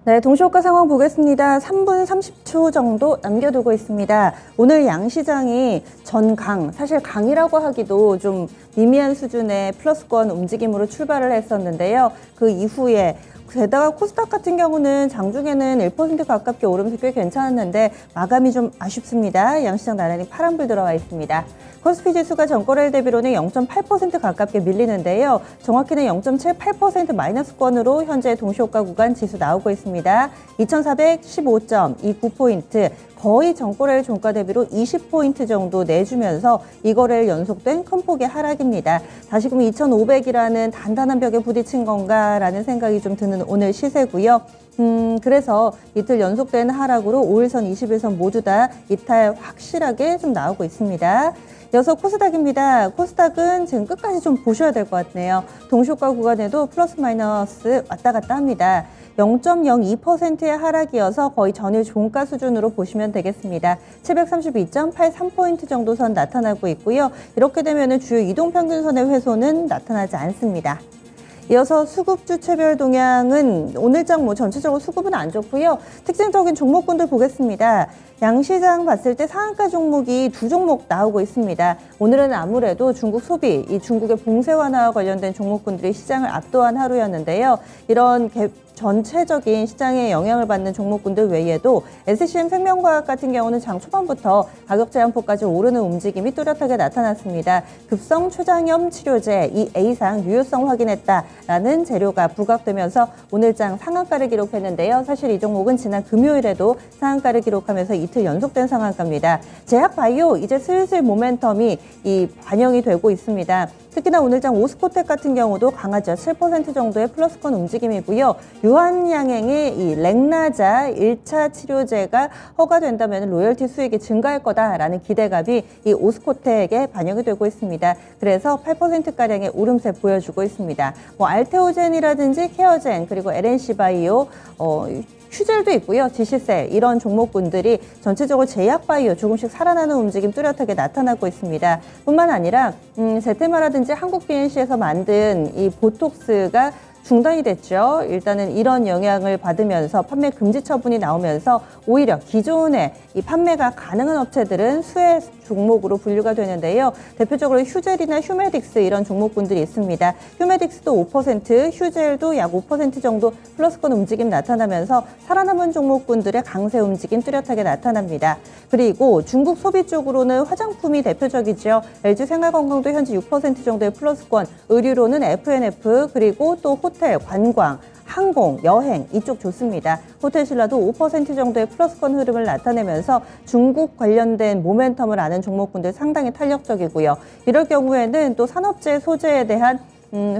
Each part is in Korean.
네, 동시효과 상황 보겠습니다. 3분 30초 정도 남겨두고 있습니다. 오늘 양시장이 전강, 사실 강이라고 하기도 좀 미미한 수준의 플러스권 움직임으로 출발을 했었는데요. 그 이후에 게다가 코스닥 같은 경우는 장중에는 1% 가깝게 오르면서 꽤 괜찮았는데 마감이 좀 아쉽습니다. 양시장 나란히 파란불 들어와 있습니다. 코스피 지수가 전거래일 대비로는 0.8% 가깝게 밀리는데요. 정확히는 0.78% 마이너스권으로 현재 동시효과 구간 지수 나오고 있습니다. 2415.29포인트. 거의 전거래일 종가 대비로 20포인트 정도 내주면서 이거래일 연속된 큰 폭의 하락입니다. 다시금 2500이라는 단단한 벽에 부딪힌 건가라는 생각이 좀 드는 오늘 시세고요. 그래서 이틀 연속된 하락으로 5일선, 20일선 모두 다 이탈 확실하게 좀 나오고 있습니다. 이어서 코스닥입니다. 코스닥은 지금 끝까지 좀 보셔야 될 것 같네요. 동시효과 구간에도 플러스 마이너스 왔다 갔다 합니다. 0.02%의 하락이어서 거의 전일 종가 수준으로 보시면 되겠습니다. 732.83포인트 정도 선 나타나고 있고요. 이렇게 되면 주요 이동평균선의 훼손은 나타나지 않습니다. 이어서 수급주 체별 동향은 오늘장 전체적으로 수급은 안 좋고요. 특징적인 종목군들 보겠습니다. 양시장 봤을 때 상한가 종목이 두 종목 나오고 있습니다. 오늘은 아무래도 중국 소비, 이 중국의 봉쇄 완화와 관련된 종목군들이 시장을 압도한 하루였는데요. 이런 전체적인 시장에 영향을 받는 종목군들 외에도 SCM 생명과학 같은 경우는 장 초반부터 가격 제한폭까지 오르는 움직임이 뚜렷하게 나타났습니다. 급성 췌장염 치료제 이 A상 유효성 확인했다라는 재료가 부각되면서 오늘장 상한가를 기록했는데요. 사실 이 종목은 지난 금요일에도 상한가를 기록하면서 이틀 연속된 상한가입니다. 제약바이오 이제 슬슬 모멘텀이 반영이 되고 있습니다. 특히나 오늘장 오스코텍 같은 경우도 강하죠. 7% 정도의 플러스권 움직임이고요. 유한양행의 이 렉나자 1차 치료제가 허가된다면 로열티 수익이 증가할 거다라는 기대감이 이 오스코텍에 반영이 되고 있습니다. 그래서 8%가량의 오름세 보여주고 있습니다. 알테오젠이라든지 케어젠 그리고 LNC바이오 휴젤도 있고요. 지시셀 이런 종목군들이 전체적으로 제약바이오 조금씩 살아나는 움직임 뚜렷하게 나타나고 있습니다. 뿐만 아니라 제테마라든지 한국 BNC에서 만든 이 보톡스가 중단이 됐죠. 일단은 이런 영향을 받으면서 판매 금지 처분이 나오면서 오히려 기존에 이 판매가 가능한 업체들은 수혜 종목으로 분류가 되는데요. 대표적으로 휴젤이나 휴메딕스 이런 종목군들이 있습니다. 휴메딕스도 5%, 휴젤도 약 5% 정도 플러스권 움직임 나타나면서 살아남은 종목군들의 강세 움직임 뚜렷하게 나타납니다. 그리고 중국 소비 쪽으로는 화장품이 대표적이죠. LG생활건강도 현재 6% 정도의 플러스권, 의류로는 F&F 그리고 또 호텔, 관광, 항공, 여행 이쪽 좋습니다. 호텔신라도 5% 정도의 플러스권 흐름을 나타내면서 중국 관련된 모멘텀을 아는 종목군들 상당히 탄력적이고요. 이럴 경우에는 또 산업재 소재에 대한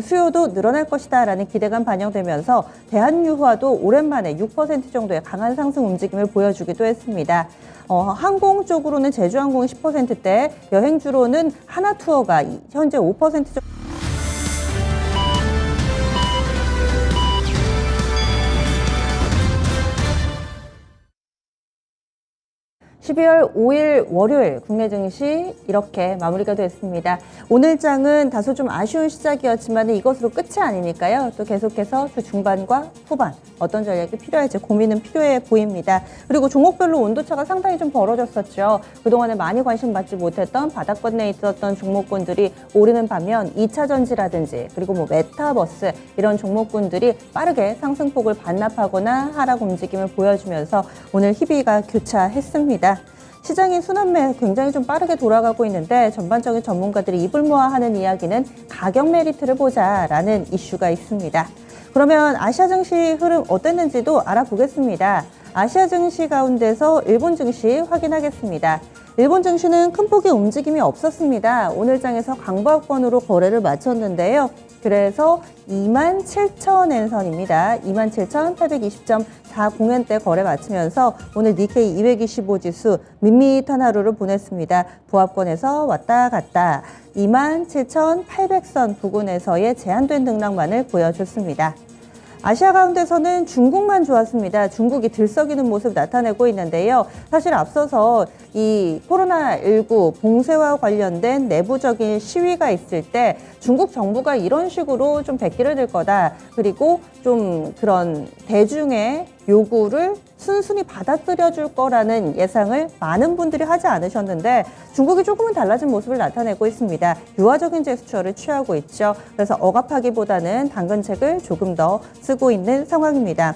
수요도 늘어날 것이다라는 기대감 반영되면서 대한유화도 오랜만에 6% 정도의 강한 상승 움직임을 보여주기도 했습니다. 항공 쪽으로는 제주항공이 10%대, 여행주로는 하나투어가 현재 5% 정도 12월 5일 월요일 국내 증시 이렇게 마무리가 됐습니다. 오늘 장은 다소 좀 아쉬운 시작이었지만 이것으로 끝이 아니니까요. 또 계속해서 그 중반과 후반 어떤 전략이 필요할지 고민은 필요해 보입니다. 그리고 종목별로 온도차가 상당히 좀 벌어졌었죠. 그동안에 많이 관심 받지 못했던 바닥권 내에 있었던 종목군들이 오르는 반면 2차 전지라든지 그리고 메타버스 이런 종목군들이 빠르게 상승폭을 반납하거나 하락 움직임을 보여주면서 오늘 희비가 교차했습니다. 시장의 순환매 굉장히 좀 빠르게 돌아가고 있는데 전반적인 전문가들이 입을 모아 하는 이야기는 가격 메리트를 보자라는 이슈가 있습니다. 그러면 아시아 증시 흐름 어땠는지도 알아보겠습니다. 아시아 증시 가운데서 일본 증시 확인하겠습니다. 일본 증시는 큰 폭의 움직임이 없었습니다. 오늘 장에서 강보합권으로 거래를 마쳤는데요. 그래서 27,000엔선입니다. 27,820.40엔대 거래 마치면서 오늘 니케이 225 지수 밋밋한 하루를 보냈습니다. 보합권에서 왔다 갔다 27,800선 부근에서의 제한된 등락만을 보여줬습니다. 아시아 가운데서는 중국만 좋았습니다. 중국이 들썩이는 모습 나타내고 있는데요. 사실 앞서서 이 코로나19 봉쇄와 관련된 내부적인 시위가 있을 때 중국 정부가 이런 식으로 좀 베끼를 들 거다. 그리고 좀 그런 대중의 요구를 순순히 받아들여 줄 거라는 예상을 많은 분들이 하지 않으셨는데 중국이 조금은 달라진 모습을 나타내고 있습니다. 유화적인 제스처를 취하고 있죠. 그래서 억압하기보다는 당근책을 조금 더 쓰고 있는 상황입니다.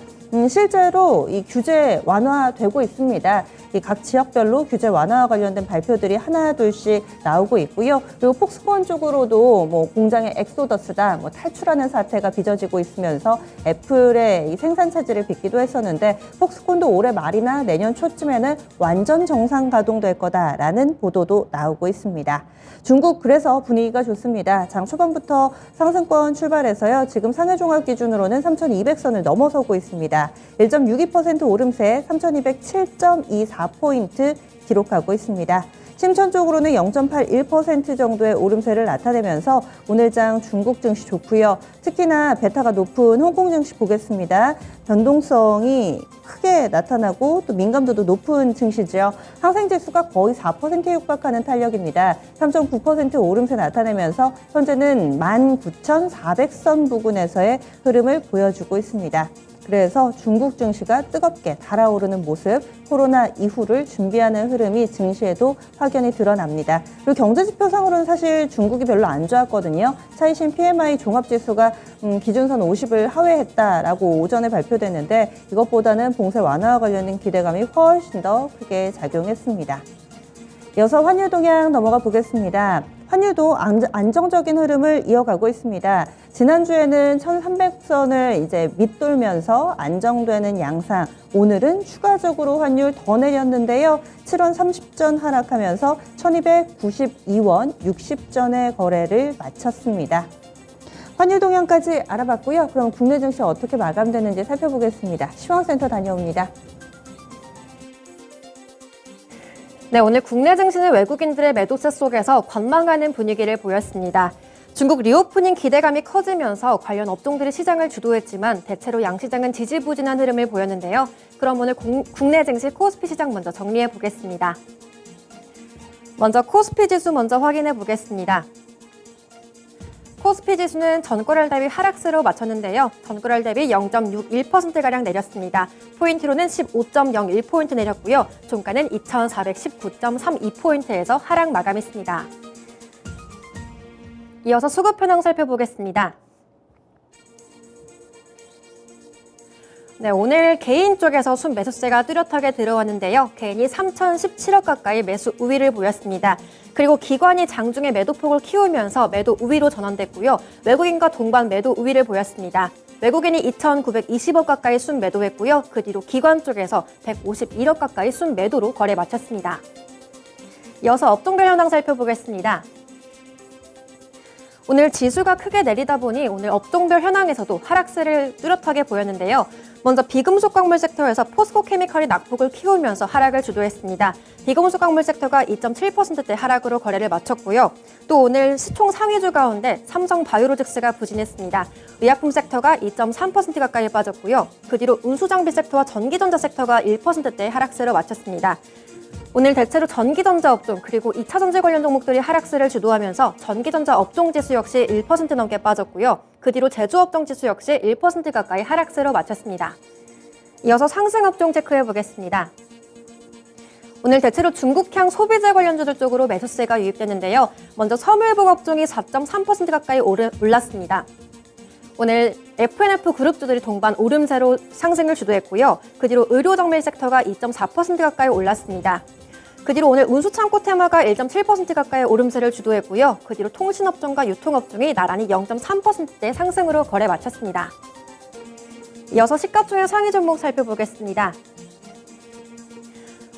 실제로 이 규제 완화되고 있습니다. 이 각 지역별로 규제 완화와 관련된 발표들이 하나 둘씩 나오고 있고요. 그리고 폭스콘 쪽으로도 뭐 공장의 엑소더스다, 뭐 탈출하는 사태가 빚어지고 있으면서 애플의 이 생산 차질을 빚기도 했었는데 폭스콘도 올해 말이나 내년 초쯤에는 완전 정상 가동될 거다라는 보도도 나오고 있습니다. 중국 그래서 분위기가 좋습니다. 장 초반부터 상승권 출발해서요. 지금 상해 종합 기준으로는 3,200선을 넘어서고 있습니다. 1.62% 오름세 3,207.24포인트 기록하고 있습니다. 심천 쪽으로는 0.81% 정도의 오름세를 나타내면서 오늘 장 중국 증시 좋고요. 특히나 베타가 높은 홍콩 증시 보겠습니다. 변동성이 크게 나타나고 또 민감도도 높은 증시죠. 항생지수가 거의 4%에 육박하는 탄력입니다. 3.9% 오름세 나타내면서 현재는 19,400선 부근에서의 흐름을 보여주고 있습니다. 그래서 중국 증시가 뜨겁게 달아오르는 모습, 코로나 이후를 준비하는 흐름이 증시에도 확연히 드러납니다. 그리고 경제지표상으로는 사실 중국이 별로 안 좋았거든요. 차이신 PMI 종합지수가 기준선 50을 하회했다라고 오전에 발표됐는데 이것보다는 봉쇄 완화와 관련된 기대감이 훨씬 더 크게 작용했습니다. 이어서 환율 동향 넘어가 보겠습니다. 환율도 안정적인 흐름을 이어가고 있습니다. 지난주에는 1,300선을 이제 밑돌면서 안정되는 양상, 오늘은 추가적으로 환율 더 내렸는데요. 7원 30전 하락하면서 1,292원 60전의 거래를 마쳤습니다. 환율 동향까지 알아봤고요. 그럼 국내 증시 어떻게 마감되는지 살펴보겠습니다. 시황센터 다녀옵니다. 네, 오늘 국내 증시는 외국인들의 매도세 속에서 관망하는 분위기를 보였습니다. 중국 리오프닝 기대감이 커지면서 관련 업종들이 시장을 주도했지만 대체로 양시장은 지지부진한 흐름을 보였는데요. 그럼 오늘 국내 증시 코스피 시장 먼저 정리해 보겠습니다. 먼저 코스피 지수 먼저 확인해 보겠습니다. 코스피 지수는 전거래일 대비 하락세로 마쳤는데요. 전거래일 대비 0.61%가량 내렸습니다. 포인트로는 15.01포인트 내렸고요. 종가는 2,419.32포인트에서 하락 마감했습니다. 이어서 수급 현황 살펴보겠습니다. 네, 오늘 개인 쪽에서 순매수세가 뚜렷하게 들어왔는데요. 개인이 3,017억 가까이 매수 우위를 보였습니다. 그리고 기관이 장중에 매도폭을 키우면서 매도 우위로 전환됐고요. 외국인과 동반 매도 우위를 보였습니다. 외국인이 2,920억 가까이 순매도했고요. 그 뒤로 기관 쪽에서 151억 가까이 순매도로 거래 마쳤습니다. 이어서 업종별 현황 살펴보겠습니다. 오늘 지수가 크게 내리다 보니 오늘 업종별 현황에서도 하락세를 뚜렷하게 보였는데요. 먼저 비금속 광물 섹터에서 포스코 케미칼이 낙폭을 키우면서 하락을 주도했습니다. 비금속 광물 섹터가 2.7%대 하락으로 거래를 마쳤고요. 또 오늘 시총 상위주 가운데 삼성 바이오로직스가 부진했습니다. 의약품 섹터가 2.3% 가까이 빠졌고요. 그 뒤로 운수장비 섹터와 전기전자 섹터가 1%대 하락세로 마쳤습니다. 오늘 대체로 전기전자 업종 그리고 2차 전지 관련 종목들이 하락세를 주도하면서 전기전자 업종 지수 역시 1% 넘게 빠졌고요. 그 뒤로 제조업종 지수 역시 1% 가까이 하락세로 마쳤습니다. 이어서 상승업종 체크해 보겠습니다. 오늘 대체로 중국향 소비재 관련주들 쪽으로 매수세가 유입됐는데요. 먼저 섬유유복 업종이 4.3% 가까이 올랐습니다. 오늘 F&F 그룹주들이 동반 오름세로 상승을 주도했고요. 그 뒤로 의료정밀 섹터가 2.4% 가까이 올랐습니다. 그 뒤로 오늘 운수창고 테마가 1.7% 가까이 오름세를 주도했고요. 그 뒤로 통신업종과 유통업종이 나란히 0.3%대 상승으로 거래 마쳤습니다. 이어서 시가총액 상위 종목 살펴보겠습니다.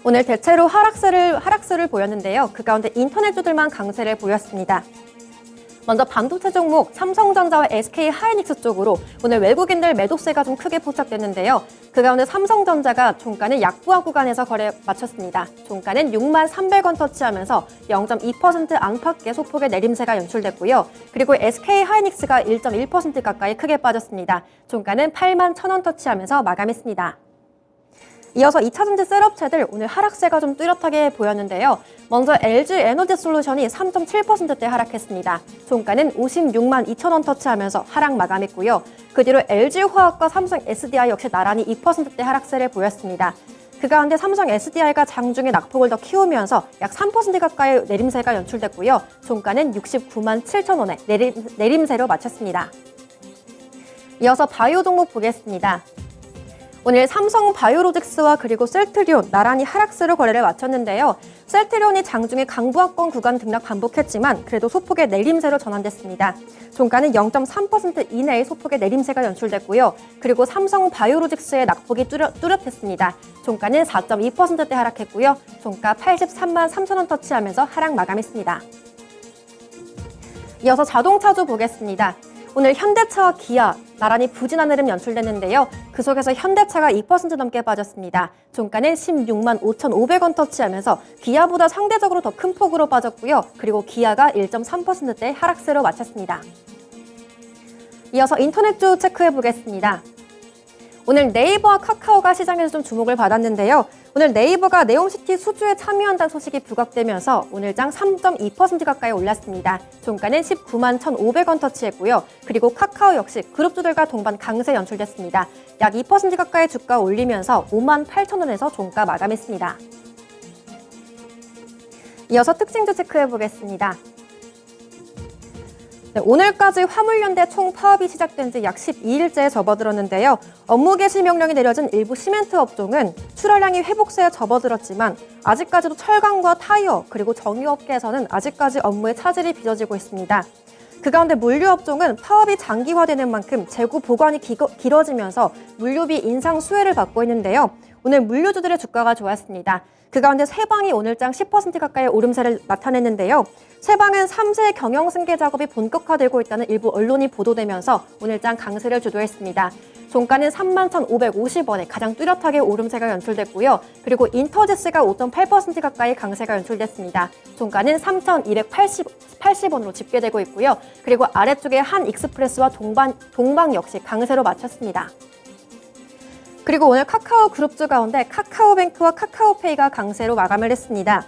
오늘 대체로 하락세를 보였는데요. 그 가운데 인터넷주들만 강세를 보였습니다. 먼저 반도체 종목 삼성전자와 SK하이닉스 쪽으로 오늘 외국인들 매도세가 좀 크게 포착됐는데요. 그 가운데 삼성전자가 종가는 약보합 구간에서 거래 마쳤습니다. 종가는 6만 300원 터치하면서 0.2% 안팎의 소폭의 내림세가 연출됐고요. 그리고 SK하이닉스가 1.1% 가까이 크게 빠졌습니다. 종가는 8만 1,000원 터치하면서 마감했습니다. 이어서 2차전지 셀업체들 오늘 하락세가 좀 뚜렷하게 보였는데요. 먼저 LG에너지솔루션이 3.7%대 하락했습니다. 종가는 56만 2천 원 터치하면서 하락 마감했고요. 그 뒤로 LG화학과 삼성 SDI 역시 나란히 2%대 하락세를 보였습니다. 그 가운데 삼성 SDI가 장중에 낙폭을 더 키우면서 약 3% 가까이 내림세가 연출됐고요. 종가는 69만 7천 원에 내림세로 마쳤습니다. 이어서 바이오 종목 보겠습니다. 오늘 삼성 바이오로직스와 그리고 셀트리온 나란히 하락세로 거래를 마쳤는데요. 셀트리온이 장중에 강부하권 구간 등락 반복했지만 그래도 소폭의 내림세로 전환됐습니다. 종가는 0.3% 이내의 소폭의 내림세가 연출됐고요. 그리고 삼성 바이오로직스의 낙폭이 뚜렷했습니다. 종가는 4.2%대 하락했고요. 종가 83만 3천 원 터치하면서 하락 마감했습니다. 이어서 자동차주 보겠습니다. 오늘 현대차와 기아 나란히 부진한 흐름 연출됐는데요. 그 속에서 현대차가 2% 넘게 빠졌습니다. 종가는 16만 5,500원 터치하면서 기아보다 상대적으로 더 큰 폭으로 빠졌고요. 그리고 기아가 1.3%대 하락세로 마쳤습니다. 이어서 인터넷주 체크해 보겠습니다. 오늘 네이버와 카카오가 시장에서 좀 주목을 받았는데요. 오늘 네이버가 네옴시티 수주에 참여한다는 소식이 부각되면서 오늘장 3.2% 가까이 올랐습니다. 종가는 19만 1,500원 터치했고요. 그리고 카카오 역시 그룹주들과 동반 강세 연출됐습니다. 약 2% 가까이 주가 올리면서 5만 8천 원에서 종가 마감했습니다. 이어서 특징주 체크해 보겠습니다. 네, 오늘까지 화물연대 총파업이 시작된 지 약 12일째 접어들었는데요. 업무 개시 명령이 내려진 일부 시멘트 업종은 출하량이 회복세에 접어들었지만 아직까지도 철강과 타이어 그리고 정유업계에서는 아직까지 업무에 차질이 빚어지고 있습니다. 그 가운데 물류업종은 파업이 장기화되는 만큼 재고 보관이 길어지면서 물류비 인상 수혜를 받고 있는데요. 오늘 물류주들의 주가가 좋았습니다. 그 가운데 세방이 오늘장 10% 가까이 오름세를 나타냈는데요. 세방은 3세 경영 승계 작업이 본격화되고 있다는 일부 언론이 보도되면서 오늘장 강세를 주도했습니다. 종가는 31,550원에 가장 뚜렷하게 오름세가 연출됐고요. 그리고 인터제스가 5.8% 가까이 강세가 연출됐습니다. 종가는 3,280원으로 집계되고 있고요. 그리고 아래쪽에 한익스프레스와 동방 역시 강세로 마쳤습니다. 그리고 오늘 카카오 그룹주 가운데 카카오뱅크와 카카오페이가 강세로 마감을 했습니다.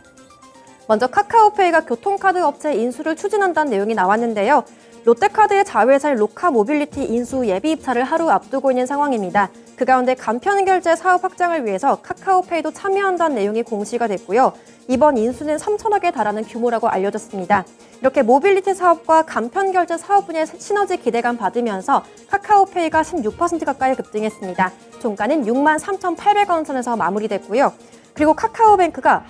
먼저 카카오페이가 교통카드 업체 인수를 추진한다는 내용이 나왔는데요. 롯데카드의 자회사인 로카모빌리티 인수 예비 입찰을 하루 앞두고 있는 상황입니다. 그 가운데 간편결제 사업 확장을 위해서 카카오페이도 참여한다는 내용이 공시가 됐고요. 이번 인수는 3천억에 달하는 규모라고 알려졌습니다. 이렇게 모빌리티 사업과 간편결제 사업 분야의 시너지 기대감 받으면서 카카오페이가 16% 가까이 급등했습니다. 종가는 6만 3,800원 선에서 마무리됐고요. 그리고 카카오뱅크가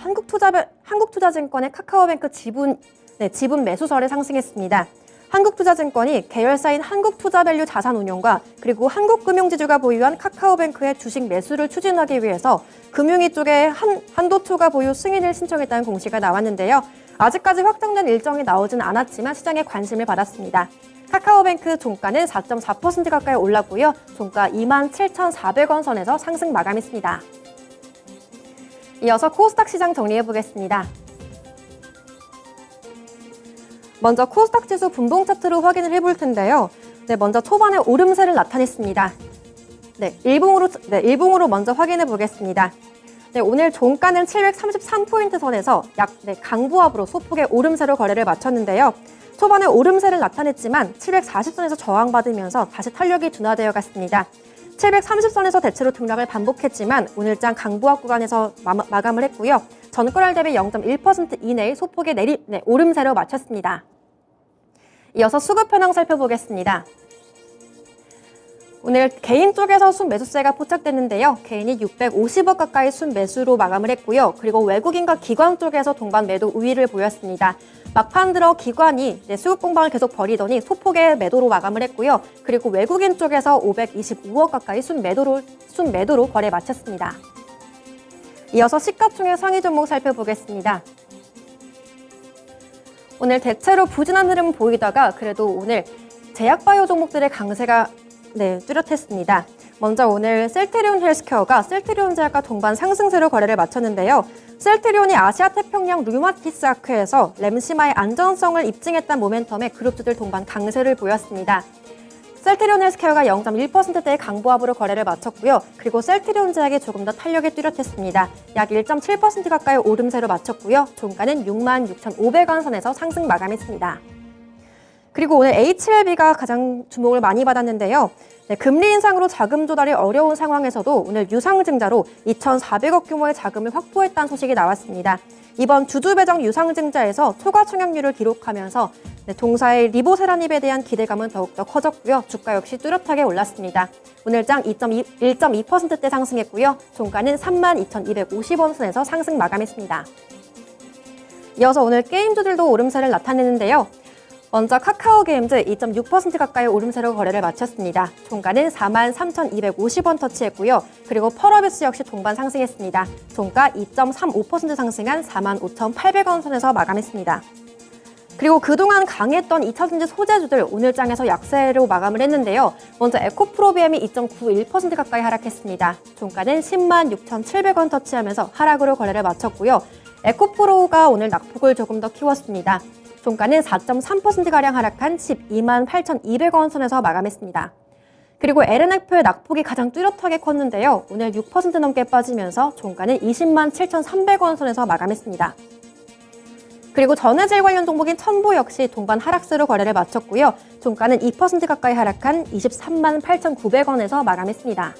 한국투자증권의 카카오뱅크 지분 매수설에 상승했습니다. 한국투자증권이 계열사인 한국투자밸류 자산운용과 그리고 한국금융지주가 보유한 카카오뱅크의 주식 매수를 추진하기 위해서 금융위 쪽에 한도초가 보유 승인을 신청했다는 공시가 나왔는데요. 아직까지 확정된 일정이 나오진 않았지만 시장에 관심을 받았습니다. 카카오뱅크 종가는 4.4% 가까이 올랐고요. 종가 27,400원 선에서 상승 마감했습니다. 이어서 코스닥 시장 정리해 보겠습니다. 먼저 코스닥 지수 분봉 차트로 확인을 해볼 텐데요. 네, 먼저 초반에 오름세를 나타냈습니다. 일봉으로 먼저 확인해 보겠습니다. 네, 오늘 종가는 733포인트 선에서 강부합으로 소폭의 오름세로 거래를 마쳤는데요. 초반에 오름세를 나타냈지만 740선에서 저항받으면서 다시 탄력이 둔화되어 갔습니다. 730선에서 대체로 등락을 반복했지만 오늘장 강부합 구간에서 마감을 했고요. 전거래일 대비 0.1% 이내의 소폭의 오름세로 마쳤습니다. 이어서 수급 현황 살펴보겠습니다. 오늘 개인 쪽에서 순 매수세가 포착됐는데요. 개인이 650억 가까이 순 매수로 마감을 했고요. 그리고 외국인과 기관 쪽에서 동반 매도 우위를 보였습니다. 막판 들어 기관이 수급 공방을 계속 벌이더니 소폭의 매도로 마감을 했고요. 그리고 외국인 쪽에서 525억 가까이 순 매도로 거래 마쳤습니다. 이어서 시가총액 상위 종목 살펴보겠습니다. 오늘 대체로 부진한 흐름 보이다가 그래도 오늘 제약바이오 종목들의 강세가 뚜렷했습니다. 먼저 오늘 셀트리온 헬스케어가 셀트리온 제약과 동반 상승세로 거래를 마쳤는데요. 셀트리온이 아시아 태평양 류마티스 아크에서 램시마의 안전성을 입증했다는 모멘텀에 그룹주들 동반 강세를 보였습니다. 셀트리온 헬스케어가 0.1%대의 강보합으로 거래를 마쳤고요. 그리고 셀트리온 제약이 조금 더 탄력이 뚜렷했습니다. 약 1.7% 가까이 오름세로 마쳤고요. 종가는 66,500원 선에서 상승 마감했습니다. 그리고 오늘 HLB가 가장 주목을 많이 받았는데요. 금리 인상으로 자금 조달이 어려운 상황에서도 오늘 유상증자로 2,400억 규모의 자금을 확보했다는 소식이 나왔습니다. 이번 주주 배정 유상증자에서 초과 청약률을 기록하면서 동사의 리보세라닙에 대한 기대감은 더욱더 커졌고요. 주가 역시 뚜렷하게 올랐습니다. 오늘장 1.2%대 상승했고요. 종가는 32,250원 선에서 상승 마감했습니다. 이어서 오늘 게임주들도 오름세를 나타내는데요. 먼저 카카오게임즈 2.6% 가까이 오름세로 거래를 마쳤습니다. 종가는 43,250원 터치했고요. 그리고 펄어비스 역시 동반 상승했습니다. 종가 2.35% 상승한 45,800원 선에서 마감했습니다. 그리고 그동안 강했던 2차전지 소재주들 오늘 장에서 약세로 마감을 했는데요. 먼저 에코프로비엠이 2.91% 가까이 하락했습니다. 종가는 106,700원 터치하면서 하락으로 거래를 마쳤고요. 에코프로가 오늘 낙폭을 조금 더 키웠습니다. 종가는 4.3%가량 하락한 128,200원 선에서 마감했습니다. 그리고 LNF의 낙폭이 가장 뚜렷하게 컸는데요. 오늘 6% 넘게 빠지면서 종가는 207,300원 선에서 마감했습니다. 그리고 전해질 관련 종목인 첨보 역시 동반 하락세로 거래를 마쳤고요. 종가는 2% 가까이 하락한 238,900원에서 마감했습니다.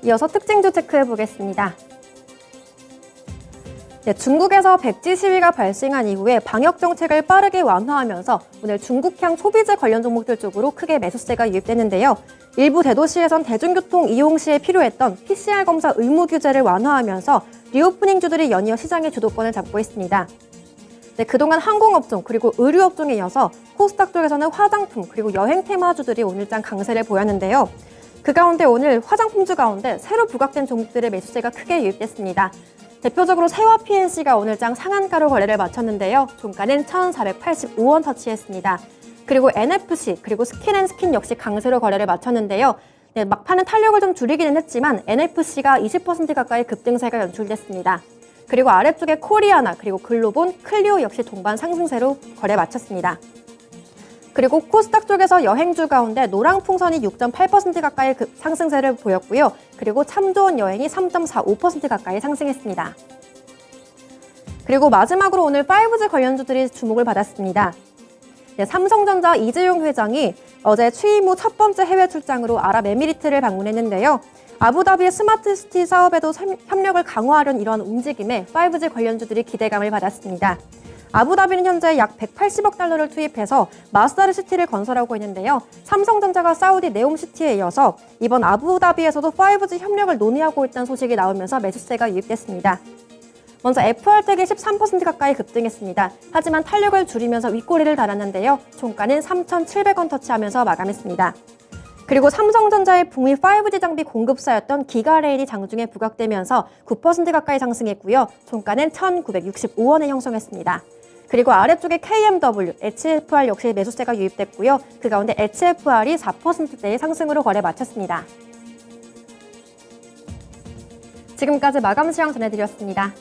이어서 특징주 체크해 보겠습니다. 중국에서 백지 시위가 발생한 이후에 방역 정책을 빠르게 완화하면서 오늘 중국향 소비재 관련 종목들 쪽으로 크게 매수세가 유입됐는데요. 일부 대도시에선 대중교통 이용 시에 필요했던 PCR 검사 의무 규제를 완화하면서 리오프닝주들이 연이어 시장의 주도권을 잡고 있습니다. 그동안 항공업종 그리고 의류업종에 이어서 코스닥 쪽에서는 화장품 그리고 여행 테마주들이 오늘장 강세를 보였는데요. 그 가운데 오늘 화장품주 가운데 새로 부각된 종목들의 매수세가 크게 유입됐습니다. 대표적으로 세화 PNC가 오늘장 상한가로 거래를 마쳤는데요. 종가는 1,485원 터치했습니다. 그리고 NFC 그리고 스킨앤스킨 역시 강세로 거래를 마쳤는데요. 막판은 탄력을 좀 줄이기는 했지만 NFC가 20% 가까이 급등세가 연출됐습니다. 그리고 아래쪽에 코리아나 그리고 글로본, 클리오 역시 동반 상승세로 거래 마쳤습니다. 그리고 코스닥 쪽에서 여행주 가운데 노랑풍선이 6.8% 가까이 상승세를 보였고요. 그리고 참 좋은 여행이 3.45% 가까이 상승했습니다. 그리고 마지막으로 오늘 5G 관련주들이 주목을 받았습니다. 삼성전자 이재용 회장이 어제 취임 후 첫 번째 해외 출장으로 아랍에미리트를 방문했는데요. 아부다비의 스마트시티 사업에도 협력을 강화하려는 이러한 움직임에 5G 관련주들이 기대감을 받았습니다. 아부다비는 현재 약 180억 달러를 투입해서 마스다르 시티를 건설하고 있는데요. 삼성전자가 사우디 네옴시티에 이어서 이번 아부다비에서도 5G 협력을 논의하고 있다는 소식이 나오면서 매수세가 유입됐습니다. 먼저 FR텍이 13% 가까이 급등했습니다. 하지만 탄력을 줄이면서 윗꼬리를 달았는데요. 종가는 3,700원 터치하면서 마감했습니다. 그리고 삼성전자의 북미 5G 장비 공급사였던 기가레일이 장중에 부각되면서 9% 가까이 상승했고요. 종가는 1,965원에 형성했습니다. 그리고 아래쪽에 KMW, HFR 역시 매수세가 유입됐고요. 그 가운데 HFR이 4%대의 상승으로 거래 마쳤습니다. 지금까지 마감 시황 전해드렸습니다.